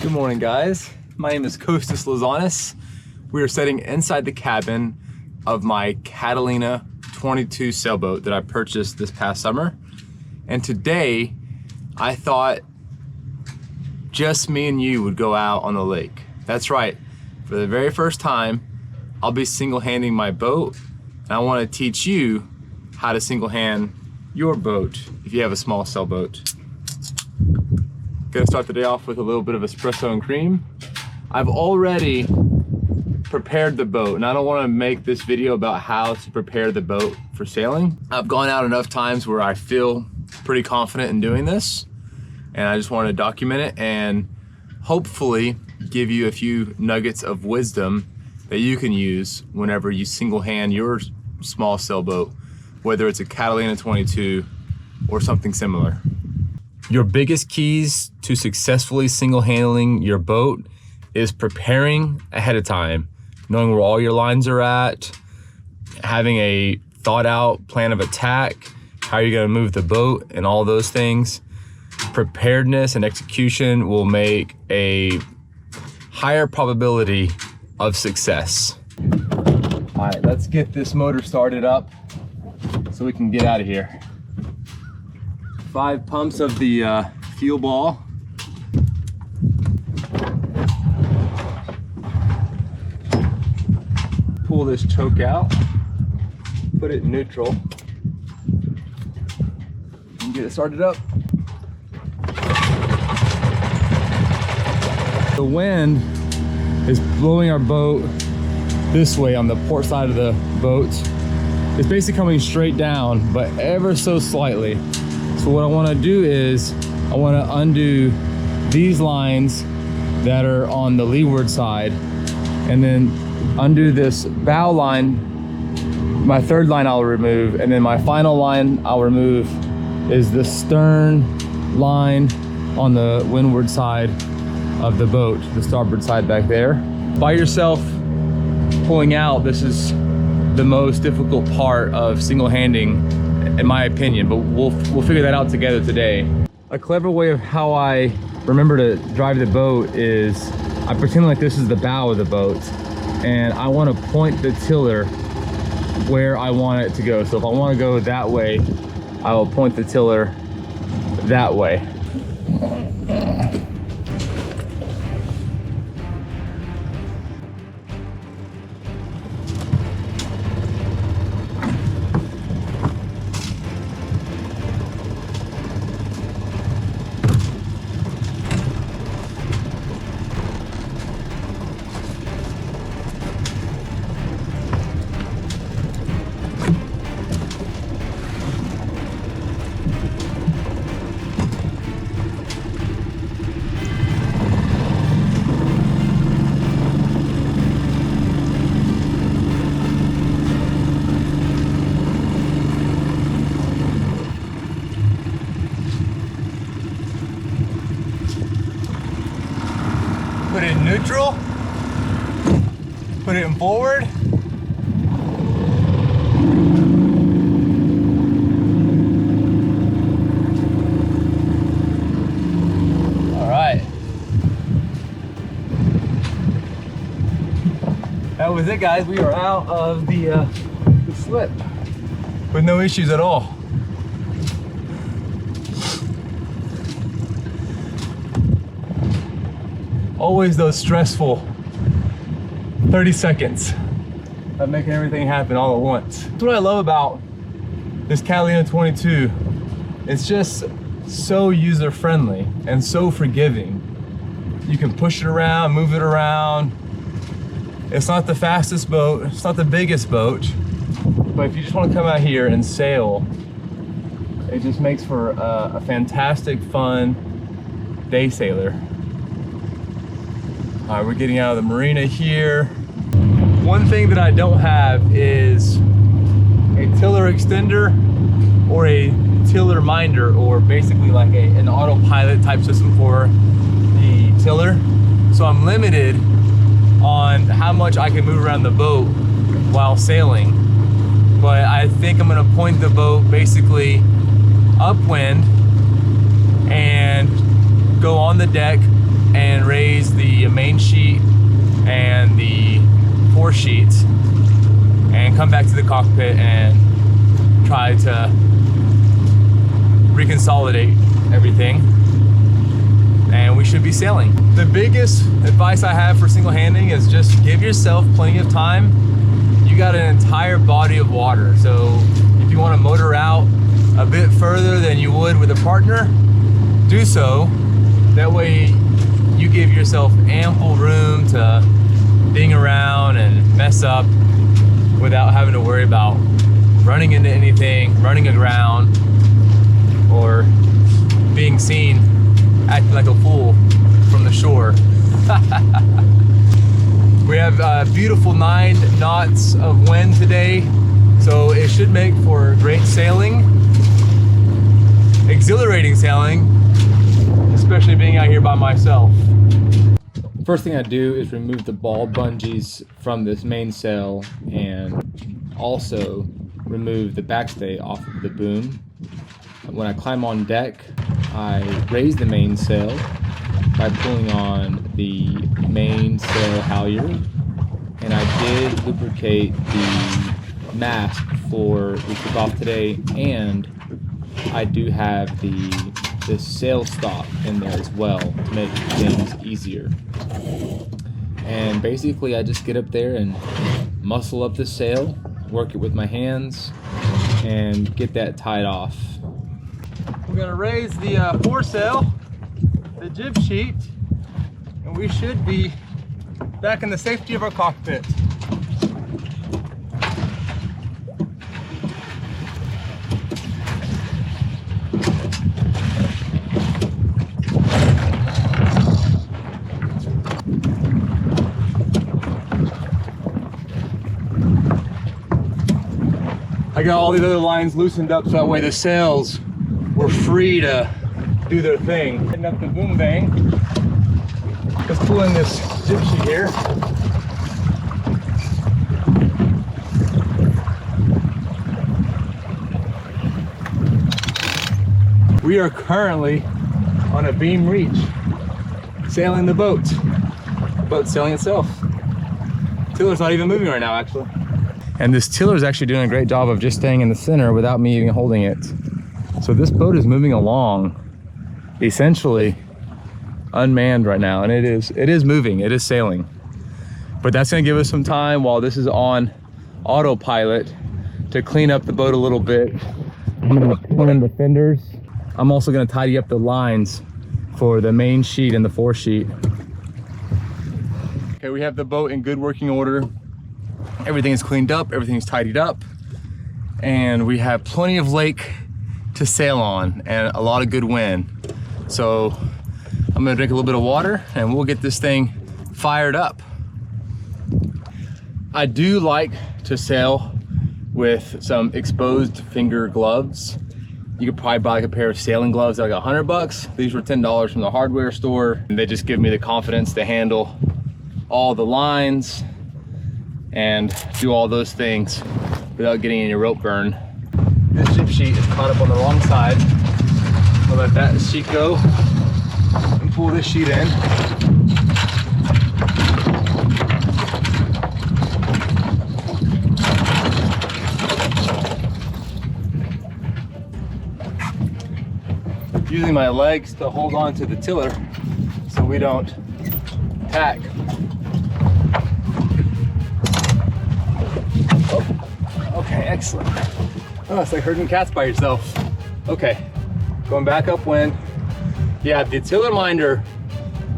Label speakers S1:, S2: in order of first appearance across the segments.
S1: Good morning, guys. My name is Kostas Lazanis. We are sitting inside the cabin of my Catalina 22 sailboat that I purchased this past summer. And today, I thought just me and you would go out on the lake. That's right. For the very first time, I'll be single-handing my boat, and I want to teach you how to single-hand your boat if you have a small sailboat. Gonna start the day off with a little bit of espresso and cream. I've already prepared the boat, and I don't want to make this video about how to prepare the boat for sailing. I've gone out enough times where I feel pretty confident in doing this, and I just wanted to document it and hopefully give you a few nuggets of wisdom that you can use whenever you single-hand your small sailboat, whether it's a Catalina 22 or something similar. Your biggest keys to successfully single-handling your boat is preparing ahead of time, knowing where all your lines are at, having a thought-out plan of attack, how you're gonna move the boat, and all those things. Preparedness and execution will make a higher probability of success. All right, let's get this motor started up so we can get out of here. 5 pumps of the fuel ball. Pull this choke out, put it in neutral, and get it started up. The wind is blowing our boat this way on the port side of the boat. It's basically coming straight down, but ever so slightly. So what I want to do is I want to undo these lines that are on the leeward side, and then undo this bow line. My third line I'll remove, and then my final line I'll remove is the stern line on the windward side of the boat, the starboard side back there. By yourself pulling out, this is the most difficult part of single-handing, in my opinion, but we'll figure that out together today. A clever way of how I remember to drive the boat is I pretend like this is the bow of the boat, and I want to point the tiller where I want it to go. So if I want to go that way, I will point the tiller that way. Put it in neutral, put it in forward. All right. That was it, guys. We are out of the slip with no issues at all. Always those stressful 30 seconds of making everything happen all at once. That's what I love about this Catalina 22. It's just so user-friendly and so forgiving. You can push it around, move it around. It's not the fastest boat, it's not the biggest boat, but if you just want to come out here and sail, it just makes for a fantastic, fun day sailor. All right, we're getting out of the marina here. One thing that I don't have is a tiller extender or a tiller minder, or basically like an autopilot type system for the tiller. So I'm limited on how much I can move around the boat while sailing. But I think I'm gonna point the boat basically upwind and go on the deck and raise the main sheet and the fore sheet and come back to the cockpit and try to reconsolidate everything, and we should be sailing. The biggest advice I have for single handing is just give yourself plenty of time. You got an entire body of water, so if you want to motor out a bit further than you would with a partner, do so. That way you give yourself ample room to ding around and mess up without having to worry about running into anything, running aground, or being seen acting like a fool from the shore. We have a beautiful 9 knots of wind today, so it should make for great sailing, exhilarating sailing, especially being out here by myself. First thing I do is remove the ball bungees from this mainsail and also remove the backstay off of the boom. When I climb on deck, I raise the mainsail by pulling on the mainsail halyard, and I did lubricate the mast before we took off today, and I do have the sail stop in there as well to make things easier. And basically I just get up there and muscle up the sail, work it with my hands, and get that tied off. We're gonna raise the foresail, the jib sheet, and we should be back in the safety of our cockpit. I got all these other lines loosened up so that way the sails were free to do their thing. Hitting up the boom bang. Let's pull in this jib sheet here. We are currently on a beam reach, sailing the boat. The boat's sailing itself. Tiller's not even moving right now, actually. And this tiller is actually doing a great job of just staying in the center without me even holding it. So this boat is moving along, essentially unmanned right now, and it is moving, it is sailing. But that's gonna give us some time while this is on autopilot to clean up the boat a little bit. I'm gonna put in the fenders. I'm also gonna tidy up the lines for the main sheet and the fore sheet. Okay, we have the boat in good working order. Everything is cleaned up, everything's tidied up, and we have plenty of lake to sail on and a lot of good wind. So I'm gonna drink a little bit of water and we'll get this thing fired up. I do like to sail with some exposed finger gloves. You could probably buy like a pair of sailing gloves at like $100. These were $10 from the hardware store, and they just give me the confidence to handle all the lines and do all those things without getting any rope burn. This jib sheet is caught up on the wrong side. We'll let that sheet go and pull this sheet in. Using my legs to hold on to the tiller so we don't tack. Okay, excellent. Oh, it's like herding cats by yourself. Okay, going back upwind. Yeah, the tiller minder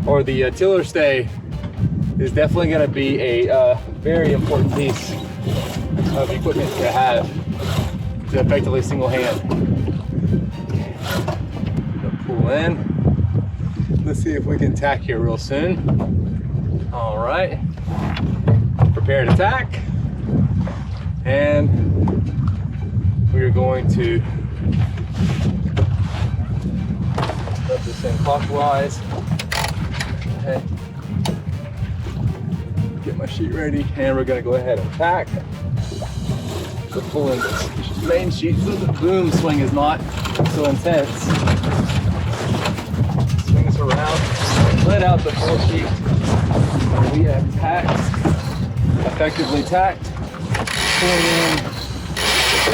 S1: or the tiller stay is definitely going to be a very important piece of equipment to have to effectively single hand. Pull in. Let's see if we can tack here real soon. All right, prepare to tack. And we are going to put this in clockwise. Okay. Get my sheet ready, and we're going to go ahead and tack. So pull in this main sheet so the boom swing is not so intense. Swing this around. let out the full sheet. We have tacked, effectively tacked,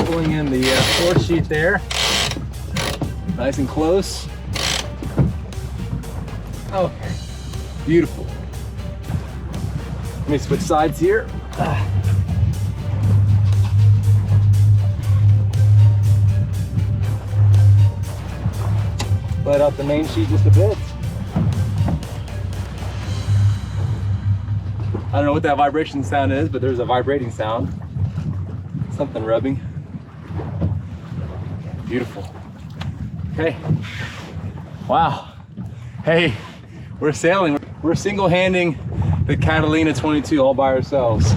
S1: pulling in the fourth sheet there, nice and close. Okay, beautiful. Let me switch sides here. Let out the main sheet just a bit. I don't know what that vibration sound is, but there's a vibrating sound. Something rubbing. Beautiful. Okay. Wow. Hey, we're sailing. We're single-handing the Catalina 22 all by ourselves.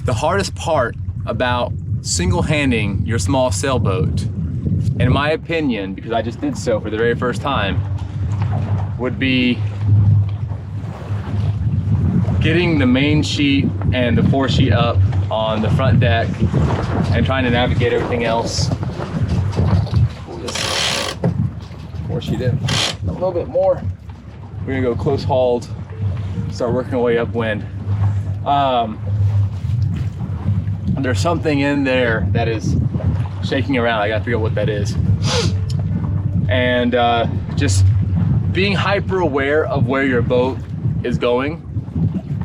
S1: The hardest part about single-handing your small sailboat, in my opinion, because I just did so for the very first time, would be getting the main sheet and the fore sheet up on the front deck and trying to navigate everything else. Pull this fore sheet in a little bit more. We're gonna go close hauled, start working our way upwind. There's something in there that is shaking around. I gotta figure out what that is. And just being hyper aware of where your boat is going.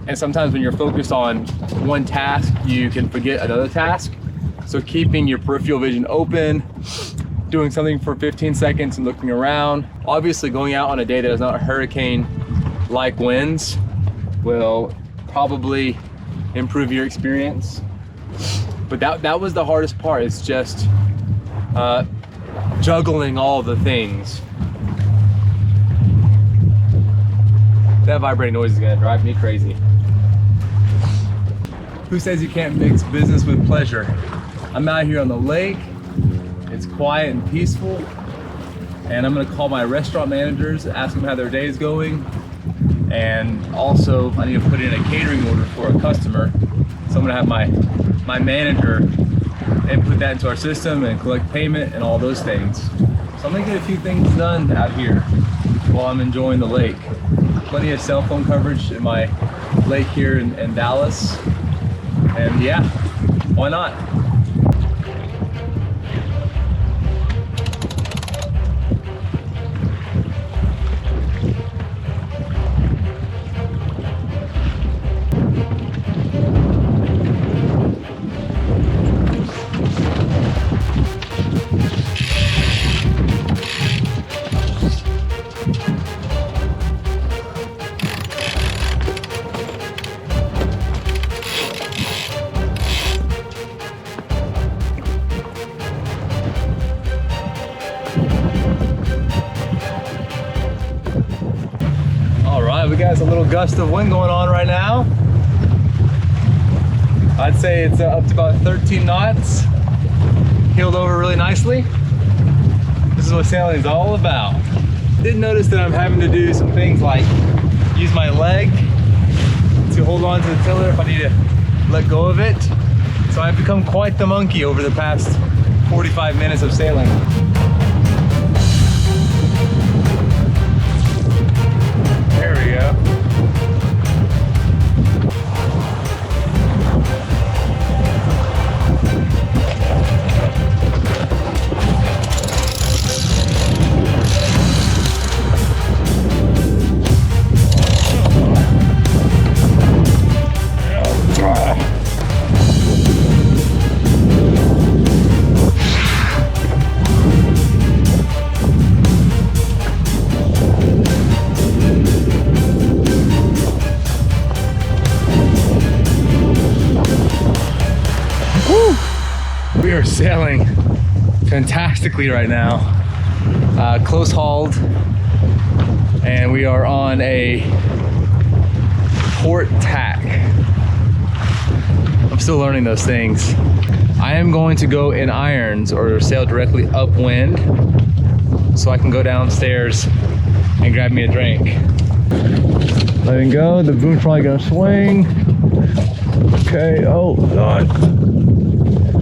S1: And sometimes when you're focused on one task, you can forget another task. So keeping your peripheral vision open, doing something for 15 seconds and looking around. Obviously going out on a day that is not hurricane-like winds will probably improve your experience. But that was the hardest part. It's just juggling all the things. That vibrating noise is gonna drive me crazy. Who says you can't mix business with pleasure? I'm out here on the lake. It's quiet and peaceful. And I'm gonna call my restaurant managers, ask them how their day is going. And also I need to put in a catering order for a customer. So I'm gonna have my manager input that into our system and collect payment and all those things. So I'm gonna get a few things done out here while I'm enjoying the lake. Plenty of cell phone coverage in my lake here in Dallas. And yeah, why not? We got a little gust of wind going on right now. I'd say it's up to about 13 knots. Heeled over really nicely. This is what sailing is all about. I did notice that I'm having to do some things like use my leg to hold on to the tiller if I need to let go of it. So I've become quite the monkey over the past 45 minutes of sailing. There we go. We are sailing fantastically right now, close hauled, and we are on a port tack. I'm still learning those things. I am going to go in irons or sail directly upwind so I can go downstairs and grab me a drink. Letting go, the boom's probably gonna swing. Okay, oh God.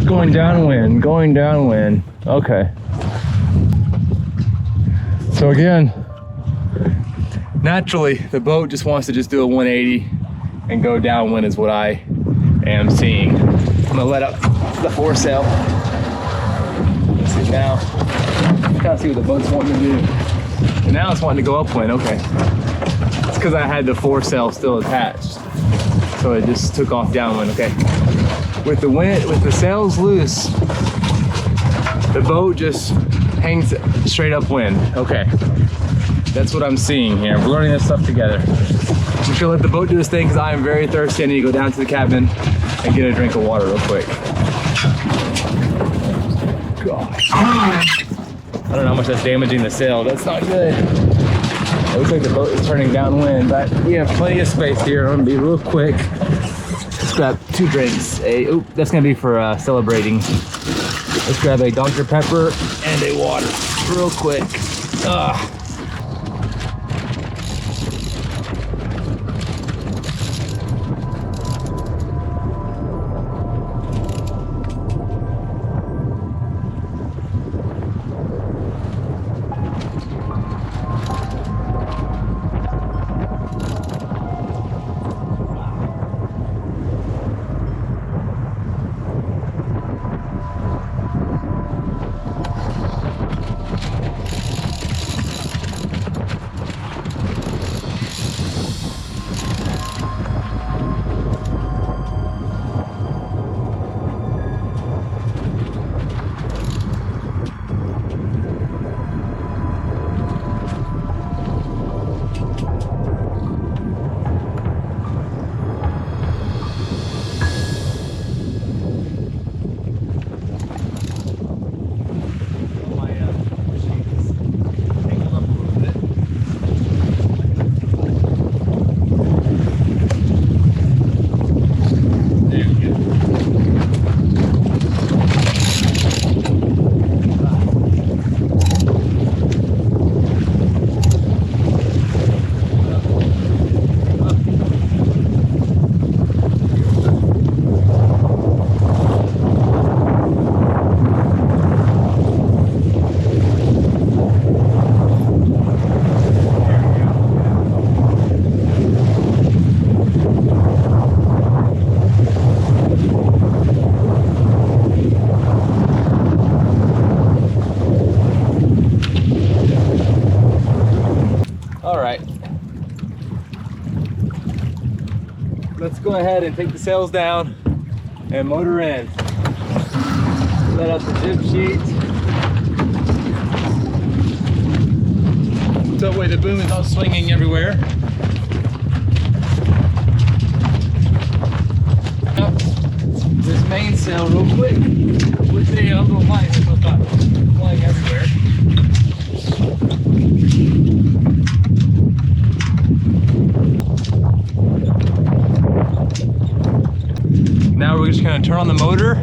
S1: Going downwind, okay. So again, Naturally, the boat just wants to just do a 180 and go downwind is what I am seeing. I'm gonna let up the foresail. Let's see now. Kind of see what the boat's wanting to do. And now it's wanting to go upwind, okay. It's because I had the foresail still attached. So it just took off downwind, okay. With the sails loose, the boat just hangs straight upwind, okay. That's what I'm seeing here. We're learning this stuff together. I'm just gonna let the boat do this thing because I am very thirsty. I need to go down to the cabin and get a drink of water real quick. Gosh. I don't know how much that's damaging the sail. That's not good. It looks like the boat is turning downwind, but we have plenty of space here. I'm gonna be real quick. Let's grab 2 drinks. That's gonna be for celebrating. Let's grab a Dr. Pepper and a water real quick. Let's go ahead and take the sails down and motor in. Let out the jib sheet. So that way the boom is not swinging everywhere. Up this mainsail real quick with the little line so it's not flying everywhere. Now we're just gonna turn on the motor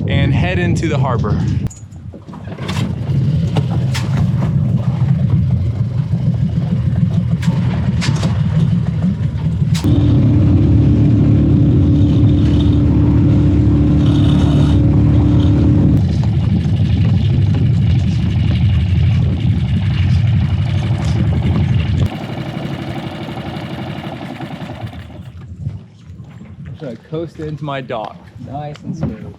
S1: and head into the harbor. So I coast into my dock, nice and smooth.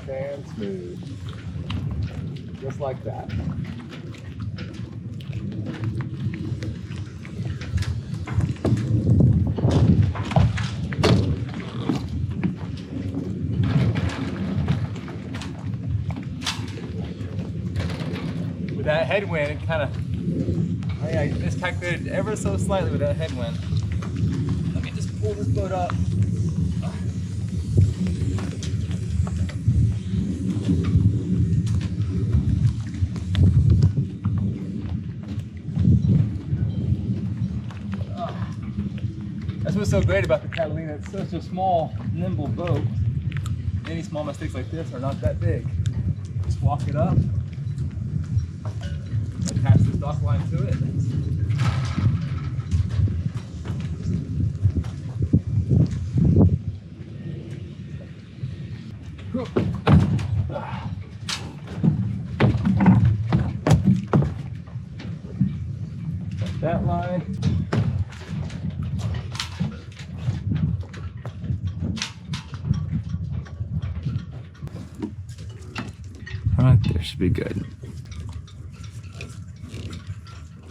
S1: And smooth, just like that. With that headwind, it kind of, I miscalculated ever so slightly with that headwind. Let me just pull this boat up. That's what's so great about the Catalina. It's such a small, nimble boat. Any small mistakes like this are not that big. Just walk it up, attach this dock line to it. That line. Right there should be good.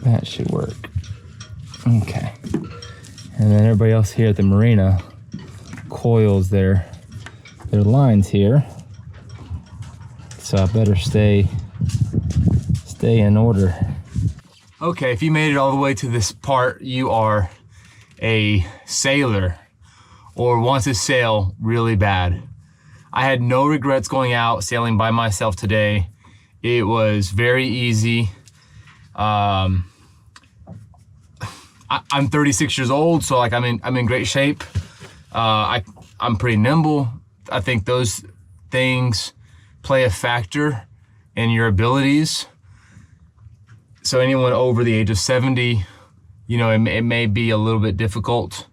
S1: That should work. Okay. And then everybody else here at the marina coils their lines here. So I better stay in order. Okay, if you made it all the way to this part, you are a sailor or want to sail really bad. I had no regrets going out sailing by myself today. It was very easy. I'm 36 years old, so like I'm in great shape. I'm pretty nimble. I think those things play a factor in your abilities. So anyone over the age of 70, you know, it may be a little bit difficult.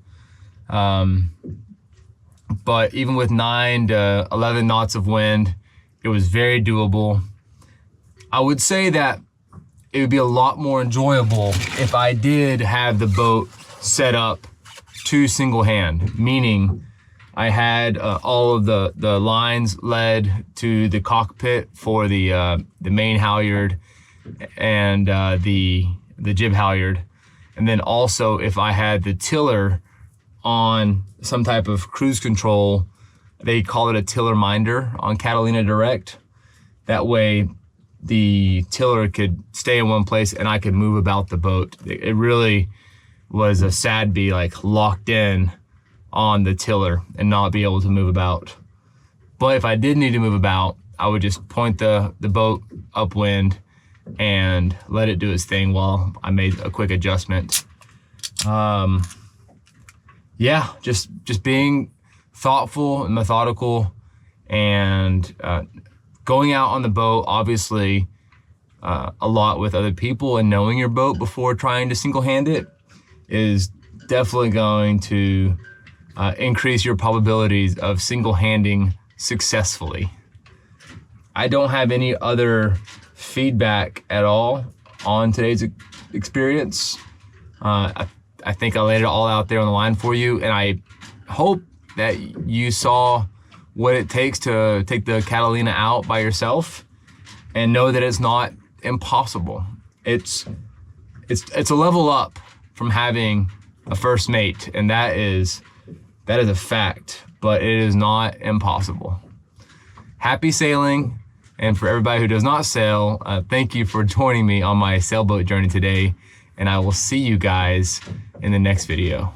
S1: But even with 9 to 11 knots of wind, it was very doable. I would say that it would be a lot more enjoyable if I did have the boat set up to single hand, meaning I had all of the lines led to the cockpit for the main halyard and the jib halyard. And then also if I had the tiller on some type of cruise control, they call it a tiller minder on Catalina Direct. That way the tiller could stay in one place and I could move about the boat. It really was a sad be like locked in on the tiller and not be able to move about. But if I did need to move about, I would just point the boat upwind and let it do its thing while I made a quick adjustment. Yeah, just being thoughtful and methodical and going out on the boat, obviously a lot with other people and knowing your boat before trying to single-hand it is definitely going to increase your probabilities of single-handing successfully. I don't have any other feedback at all on today's experience. I think I laid it all out there on the line for you, and I hope that you saw what it takes to take the Catalina out by yourself and know that it's not impossible. It's a level up from having a first mate, and that is a fact, but it is not impossible. Happy sailing, and for everybody who does not sail, thank you for joining me on my sailboat journey today, and I will see you guys in the next video.